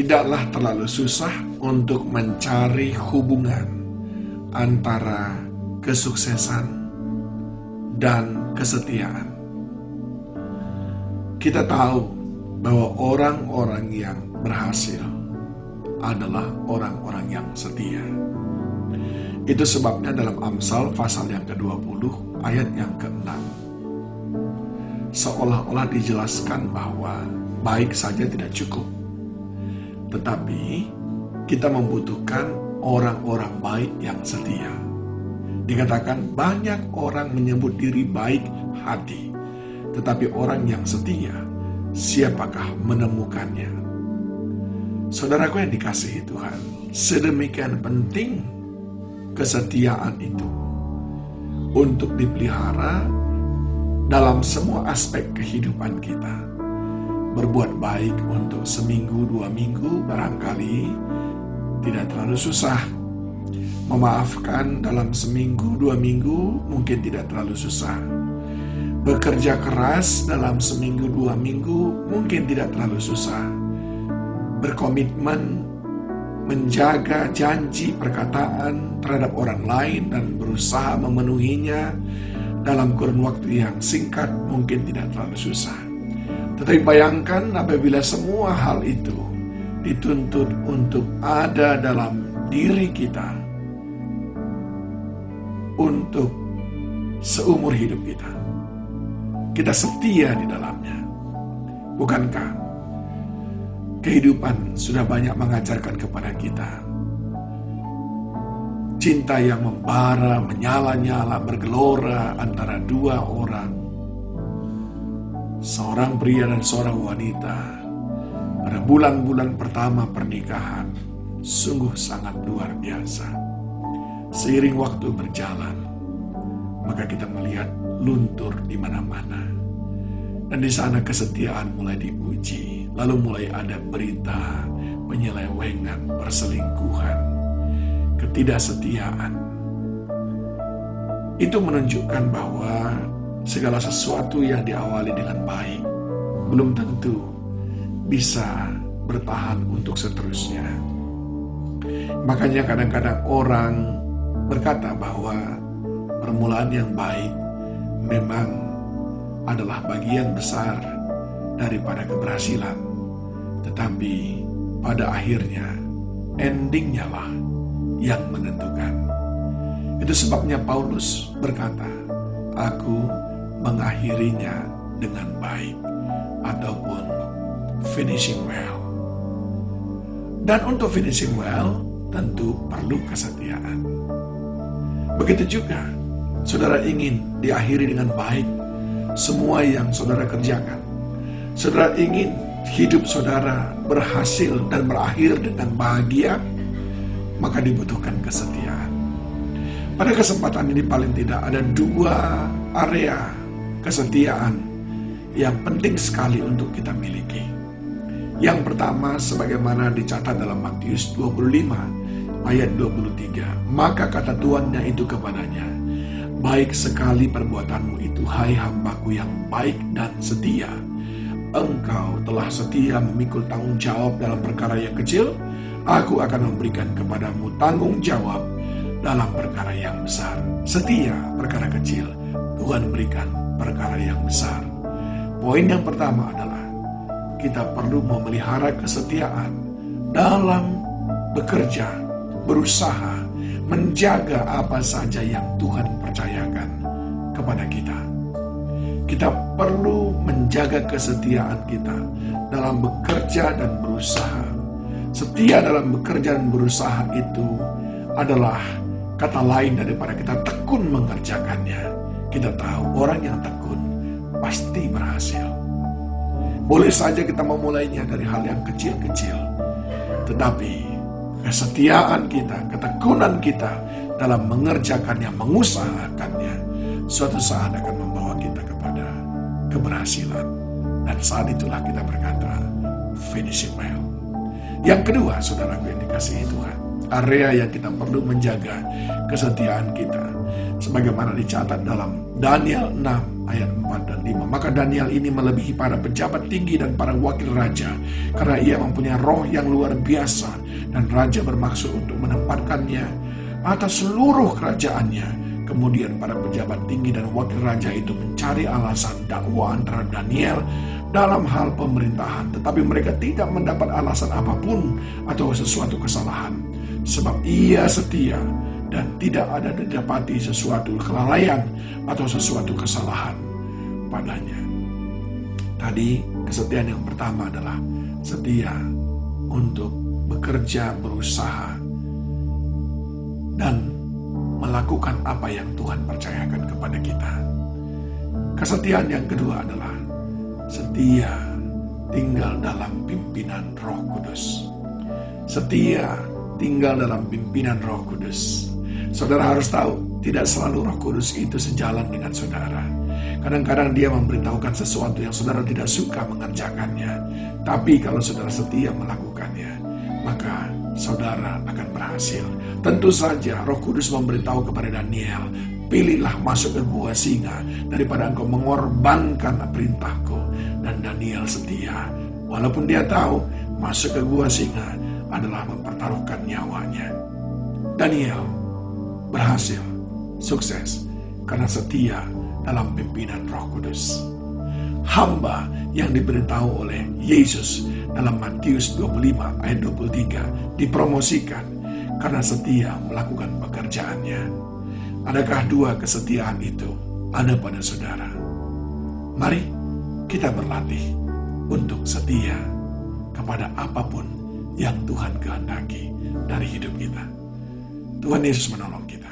Tidaklah terlalu susah untuk mencari hubungan antara kesuksesan dan kesetiaan. Kita tahu bahwa orang-orang yang berhasil adalah orang-orang yang setia. Itu sebabnya dalam Amsal pasal yang ke-20 ayat yang ke-6 seolah-olah dijelaskan bahwa baik saja tidak cukup, tetapi kita membutuhkan orang-orang baik yang setia. Dikatakan banyak orang menyebut diri baik hati, tetapi orang yang setia, siapakah menemukannya? Saudaraku yang dikasihi Tuhan, sedemikian penting kesetiaan itu untuk dipelihara dalam semua aspek kehidupan kita. Berbuat baik untuk seminggu, 2 minggu barangkali tidak terlalu susah. Memaafkan dalam seminggu, 2 minggu mungkin tidak terlalu susah. Bekerja keras dalam seminggu, 2 minggu mungkin tidak terlalu susah. Berkomitmen menjaga janji perkataan terhadap orang lain dan berusaha memenuhinya dalam kurun waktu yang singkat mungkin tidak terlalu susah. Tetapi bayangkan apabila semua hal itu dituntut untuk ada dalam diri kita untuk seumur hidup kita. Kita setia di dalamnya. Bukankah kehidupan sudah banyak mengajarkan kepada kita cinta yang membara, menyala-nyala, bergelora antara 2 orang, seorang pria dan seorang wanita pada bulan-bulan pertama pernikahan sungguh sangat luar biasa. Seiring waktu berjalan, maka kita melihat luntur di mana-mana. Dan di sana kesetiaan mulai diuji, lalu mulai ada berita penyelewengan, perselingkuhan, ketidaksetiaan. Itu menunjukkan bahwa segala sesuatu yang diawali dengan baik belum tentu bisa bertahan untuk seterusnya. Makanya kadang-kadang orang berkata bahwa permulaan yang baik memang adalah bagian besar daripada keberhasilan. Tetapi pada akhirnya endingnya lah yang menentukan. Itu sebabnya Paulus berkata, aku mengakhirinya dengan baik, ataupun finishing well. Dan untuk finishing well tentu perlu kesetiaan. Begitu juga saudara ingin diakhiri dengan baik semua yang saudara kerjakan. Saudara ingin hidup saudara berhasil dan berakhir dengan bahagia, maka dibutuhkan kesetiaan. Pada kesempatan ini paling tidak ada 2 area kesetiaan yang penting sekali untuk kita miliki. Yang pertama, sebagaimana dicatat dalam Matius 25 ayat 23, maka kata tuannya itu kepadanya, baik sekali perbuatanmu itu, hai hambaku yang baik dan setia. Engkau telah setia memikul tanggung jawab dalam perkara yang kecil, aku akan memberikan kepadamu tanggung jawab dalam perkara yang besar. Setia perkara kecil, Tuhan berikan perkara yang besar. Poin yang pertama adalah kita perlu memelihara kesetiaan dalam bekerja, berusaha, menjaga apa saja yang Tuhan percayakan kepada kita. Kita perlu menjaga kesetiaan kita dalam bekerja dan berusaha. Setia dalam bekerja dan berusaha itu adalah kata lain daripada kita tekun mengerjakannya. Kita tahu orang yang tekun pasti berhasil. Boleh saja kita memulainya dari hal yang kecil-kecil, tetapi kesetiaan kita, ketekunan kita dalam mengerjakannya, mengusahakannya, suatu saat akan membawa kita kepada keberhasilan. Dan saat itulah kita berkata, finishing well. Yang kedua, saudaraku yang dikasihi Tuhan, area yang kita perlu menjaga kesetiaan kita, sebagaimana dicatat dalam Daniel 6 ayat 4 dan 5. Maka Daniel ini melebihi para pejabat tinggi dan para wakil raja, karena ia mempunyai roh yang luar biasa, dan raja bermaksud untuk menempatkannya atas seluruh kerajaannya. Kemudian para pejabat tinggi dan wakil raja itu mencari alasan dakwaan terhadap Daniel dalam hal pemerintahan, tetapi mereka tidak mendapat alasan apapun atau sesuatu kesalahan, sebab ia setia dan tidak ada didapati sesuatu kelalaian atau sesuatu kesalahan padanya. Tadi kesetiaan yang pertama adalah setia untuk bekerja, berusaha, dan melakukan apa yang Tuhan percayakan kepada kita. Kesetiaan yang kedua adalah setia tinggal dalam pimpinan Roh Kudus. Setia tinggal dalam pimpinan Roh Kudus. Saudara harus tahu, tidak selalu Roh Kudus itu sejalan dengan saudara. Kadang-kadang dia memberitahukan sesuatu yang saudara tidak suka mengerjakannya. Tapi kalau saudara setia melakukannya, maka saudara akan berhasil. Tentu saja Roh Kudus memberitahu kepada Daniel, pilihlah masuk ke gua singa daripada engkau mengorbankan perintahku. Dan Daniel setia, walaupun dia tahu masuk ke gua singa adalah mempertaruhkan nyawanya. Daniel berhasil, sukses, karena setia dalam pimpinan Roh Kudus. Hamba yang diberitahu oleh Yesus dalam Matius 25 ayat 23 dipromosikan karena setia melakukan pekerjaannya. Adakah dua kesetiaan itu ada pada saudara? Mari kita berlatih untuk setia kepada apapun yang Tuhan kehendaki dari hidup kita. Tuhan Yesus menolong kita.